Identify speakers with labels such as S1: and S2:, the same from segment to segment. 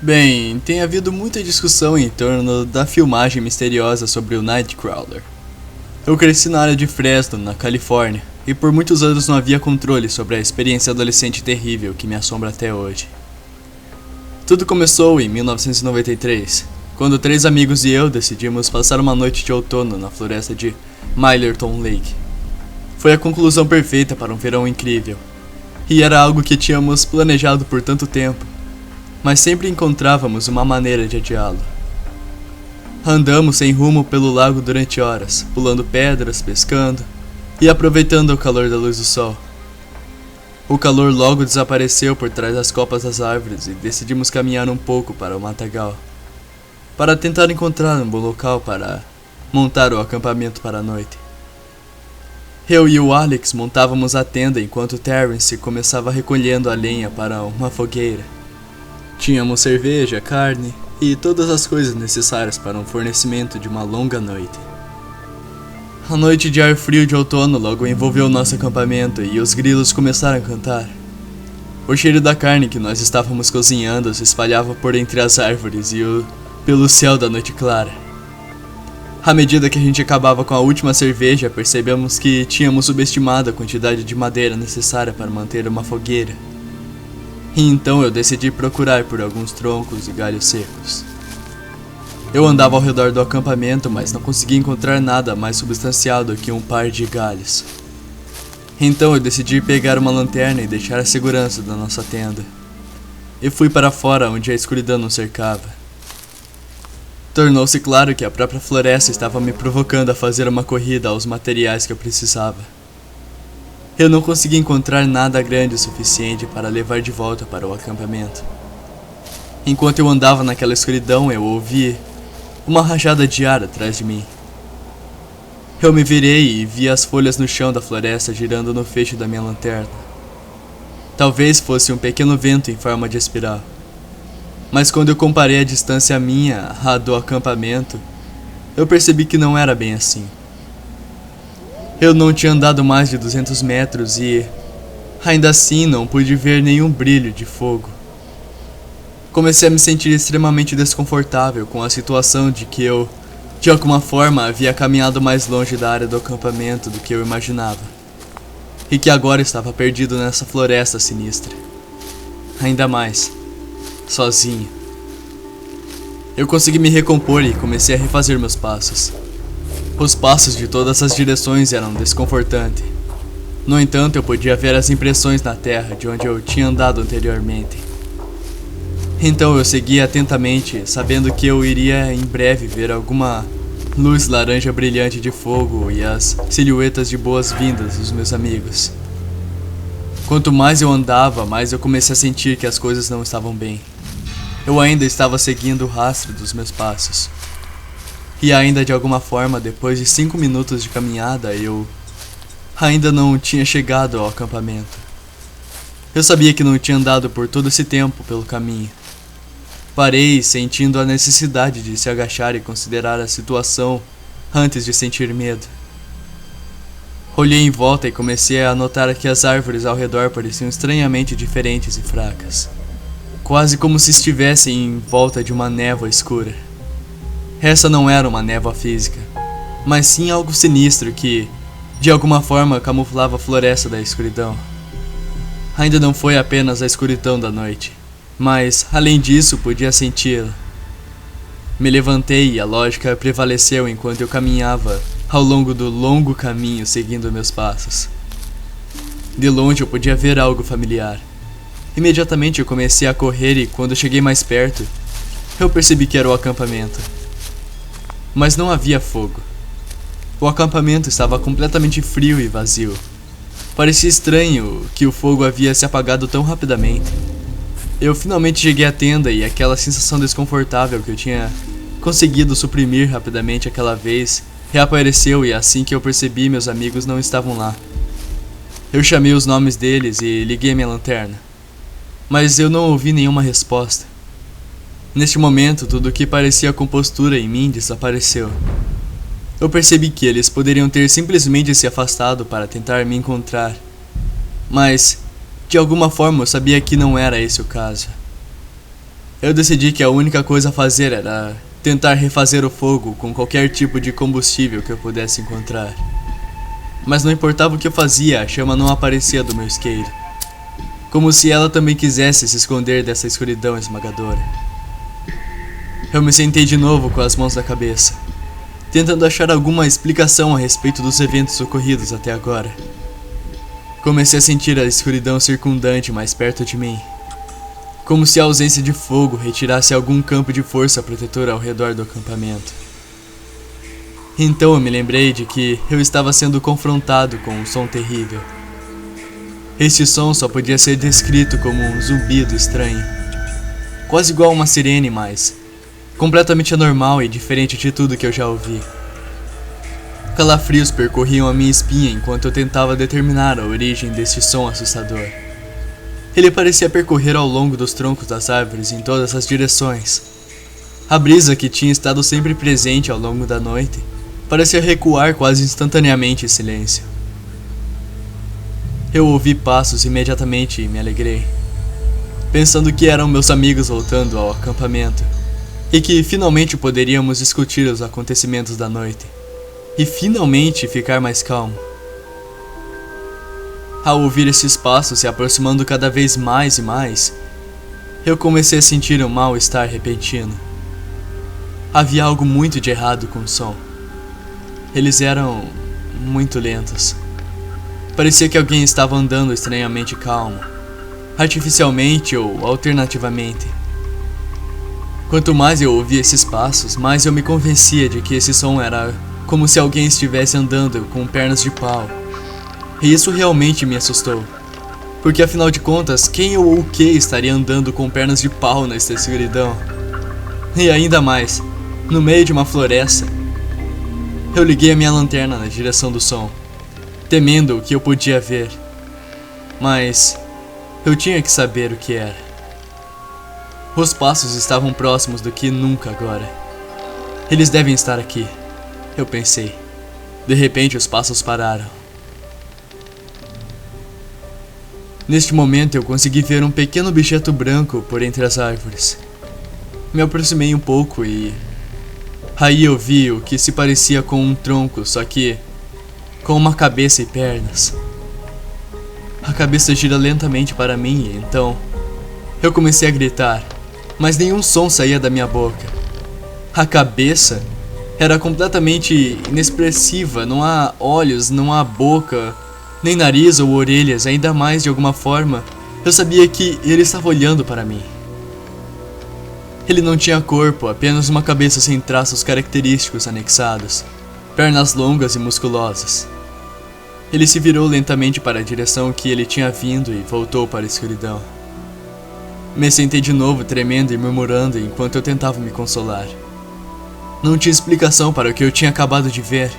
S1: Bem, tem havido muita discussão em torno da filmagem misteriosa sobre o Nightcrawler. Eu cresci na área de Fresno, na Califórnia, e por muitos anos não havia controle sobre a experiência adolescente terrível que me assombra até hoje. Tudo começou em 1993, quando 3 amigos e eu decidimos passar uma noite de outono na floresta de Millerton Lake. Foi a conclusão perfeita para um verão incrível, e era algo que tínhamos planejado por tanto tempo, mas sempre encontrávamos uma maneira de adiá-lo. Andamos sem rumo pelo lago durante horas, pulando pedras, pescando e aproveitando o calor da luz do sol. O calor logo desapareceu por trás das copas das árvores e decidimos caminhar um pouco para o matagal, para tentar encontrar um bom local para montar o acampamento para a noite. Eu e o Alex montávamos a tenda enquanto Terrence começava recolhendo a lenha para uma fogueira. Tínhamos cerveja, carne e todas as coisas necessárias para um fornecimento de uma longa noite. A noite de ar frio de outono logo envolveu nosso acampamento e os grilos começaram a cantar. O cheiro da carne que nós estávamos cozinhando se espalhava por entre as árvores e pelo céu da noite clara. À medida que a gente acabava com a última cerveja, percebemos que tínhamos subestimado a quantidade de madeira necessária para manter uma fogueira. E então eu decidi procurar por alguns troncos e galhos secos. Eu andava ao redor do acampamento, mas não conseguia encontrar nada mais substancial do que um par de galhos. Então eu decidi pegar uma lanterna e deixar a segurança da nossa tenda. E fui para fora onde a escuridão nos cercava. Tornou-se claro que a própria floresta estava me provocando a fazer uma corrida aos materiais que eu precisava. Eu não consegui encontrar nada grande o suficiente para levar de volta para o acampamento. Enquanto eu andava naquela escuridão, eu ouvi uma rajada de ar atrás de mim. Eu me virei e vi as folhas no chão da floresta girando no feixe da minha lanterna. Talvez fosse um pequeno vento em forma de espiral. Mas quando eu comparei a distância minha à do acampamento, eu percebi que não era bem assim. Eu não tinha andado mais de 200 metros e, ainda assim, não pude ver nenhum brilho de fogo. Comecei a me sentir extremamente desconfortável com a situação de que eu, de alguma forma, havia caminhado mais longe da área do acampamento do que eu imaginava, e que agora estava perdido nessa floresta sinistra. Ainda mais, sozinho. Eu consegui me recompor e comecei a refazer meus passos. Os passos de todas as direções eram desconfortantes. No entanto, eu podia ver as impressões na terra de onde eu tinha andado anteriormente. Então eu segui atentamente, sabendo que eu iria em breve ver alguma luz laranja brilhante de fogo e as silhuetas de boas-vindas dos meus amigos. Quanto mais eu andava, mais eu comecei a sentir que as coisas não estavam bem. Eu ainda estava seguindo o rastro dos meus passos. E ainda de alguma forma, depois de 5 minutos de caminhada, eu ainda não tinha chegado ao acampamento. Eu sabia que não tinha andado por todo esse tempo pelo caminho. Parei, sentindo a necessidade de se agachar e considerar a situação antes de sentir medo. Olhei em volta e comecei a notar que as árvores ao redor pareciam estranhamente diferentes e fracas, quase como se estivessem em volta de uma névoa escura. Essa não era uma névoa física, mas sim algo sinistro que, de alguma forma, camuflava a floresta da escuridão. Ainda não foi apenas a escuridão da noite, mas, além disso, podia senti-la. Me levantei e a lógica prevaleceu enquanto eu caminhava ao longo do longo caminho seguindo meus passos. De longe eu podia ver algo familiar. Imediatamente eu comecei a correr e, quando cheguei mais perto, eu percebi que era o acampamento. Mas não havia fogo. O acampamento estava completamente frio e vazio. Parecia estranho que o fogo havia se apagado tão rapidamente. Eu finalmente cheguei à tenda e aquela sensação desconfortável que eu tinha conseguido suprimir rapidamente aquela vez reapareceu, e assim que eu percebi, meus amigos não estavam lá. Eu chamei os nomes deles e liguei minha lanterna, mas eu não ouvi nenhuma resposta. Neste momento, tudo o que parecia compostura em mim desapareceu. Eu percebi que eles poderiam ter simplesmente se afastado para tentar me encontrar, mas, de alguma forma, eu sabia que não era esse o caso. Eu decidi que a única coisa a fazer era tentar refazer o fogo com qualquer tipo de combustível que eu pudesse encontrar. Mas não importava o que eu fazia, a chama não aparecia do meu isqueiro. Como se ela também quisesse se esconder dessa escuridão esmagadora. Eu me sentei de novo com as mãos na cabeça, tentando achar alguma explicação a respeito dos eventos ocorridos até agora. Comecei a sentir a escuridão circundante mais perto de mim, como se a ausência de fogo retirasse algum campo de força protetora ao redor do acampamento. Então eu me lembrei de que eu estava sendo confrontado com um som terrível. Este som só podia ser descrito como um zumbido estranho, quase igual a uma sirene, mas completamente anormal e diferente de tudo que eu já ouvi. Calafrios percorriam a minha espinha enquanto eu tentava determinar a origem deste som assustador. Ele parecia percorrer ao longo dos troncos das árvores em todas as direções. A brisa que tinha estado sempre presente ao longo da noite parecia recuar quase instantaneamente em silêncio. Eu ouvi passos imediatamente e me alegrei, pensando que eram meus amigos voltando ao acampamento e que finalmente poderíamos discutir os acontecimentos da noite e finalmente ficar mais calmo. Ao ouvir esses passos se aproximando cada vez mais e mais, eu comecei a sentir um mal-estar repentino. Havia algo muito de errado com o som. Eles eram muito lentos. Parecia que alguém estava andando estranhamente calmo, artificialmente ou alternativamente. Quanto mais eu ouvia esses passos, mais eu me convencia de que esse som era como se alguém estivesse andando com pernas de pau. E isso realmente me assustou, porque afinal de contas, quem ou o que estaria andando com pernas de pau nesta escuridão? E ainda mais, no meio de uma floresta. Eu liguei a minha lanterna na direção do som, temendo o que eu podia ver, mas eu tinha que saber o que era. Os passos estavam próximos do que nunca agora. Eles devem estar aqui, eu pensei. De repente os passos pararam. Neste momento eu consegui ver um pequeno objeto branco por entre as árvores. Me aproximei um pouco e aí eu vi o que se parecia com um tronco, só que com uma cabeça e pernas. A cabeça gira lentamente para mim e então eu comecei a gritar, mas nenhum som saía da minha boca. A cabeça era completamente inexpressiva, não há olhos, não há boca, nem nariz ou orelhas, ainda mais de alguma forma, eu sabia que ele estava olhando para mim. Ele não tinha corpo, apenas uma cabeça sem traços característicos anexados, pernas longas e musculosas. Ele se virou lentamente para a direção que ele tinha vindo e voltou para a escuridão. Me sentei de novo tremendo e murmurando enquanto eu tentava me consolar. Não tinha explicação para o que eu tinha acabado de ver.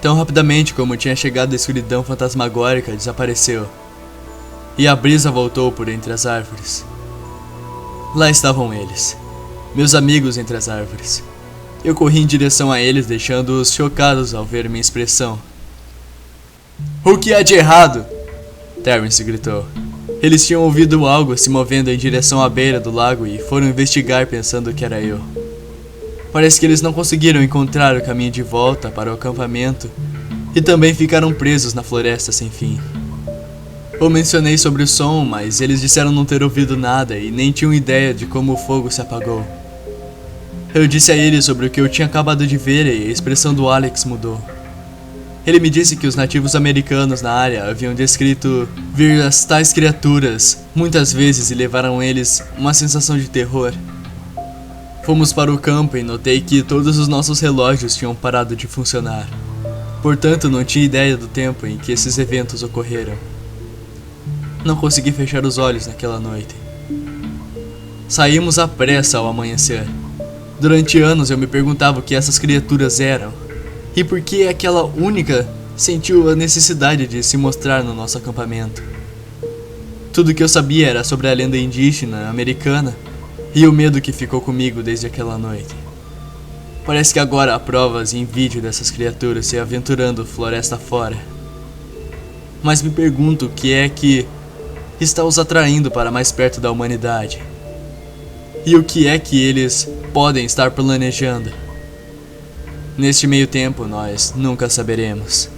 S1: Tão rapidamente como tinha chegado a escuridão fantasmagórica desapareceu, e a brisa voltou por entre as árvores. Lá estavam eles, meus amigos entre as árvores. Eu corri em direção a eles, deixando-os chocados ao ver minha expressão. "O que há de errado?" Terence gritou. Eles tinham ouvido algo se movendo em direção à beira do lago e foram investigar pensando que era eu. Parece que eles não conseguiram encontrar o caminho de volta para o acampamento e também ficaram presos na floresta sem fim. Eu mencionei sobre o som, mas eles disseram não ter ouvido nada e nem tinham ideia de como o fogo se apagou. Eu disse a eles sobre o que eu tinha acabado de ver e a expressão do Alex mudou. Ele me disse que os nativos americanos na área haviam descrito ver as tais criaturas muitas vezes e levaram eles uma sensação de terror. Fomos para o campo e notei que todos os nossos relógios tinham parado de funcionar. Portanto, não tinha ideia do tempo em que esses eventos ocorreram. Não consegui fechar os olhos naquela noite. Saímos à pressa ao amanhecer. Durante anos eu me perguntava o que essas criaturas eram e por que aquela única sentiu a necessidade de se mostrar no nosso acampamento. Tudo que eu sabia era sobre a lenda indígena americana e o medo que ficou comigo desde aquela noite. Parece que agora há provas em vídeo dessas criaturas se aventurando floresta fora. Mas me pergunto o que é que está os atraindo para mais perto da humanidade. E o que é que eles podem estar planejando? Neste meio tempo, nós nunca saberemos.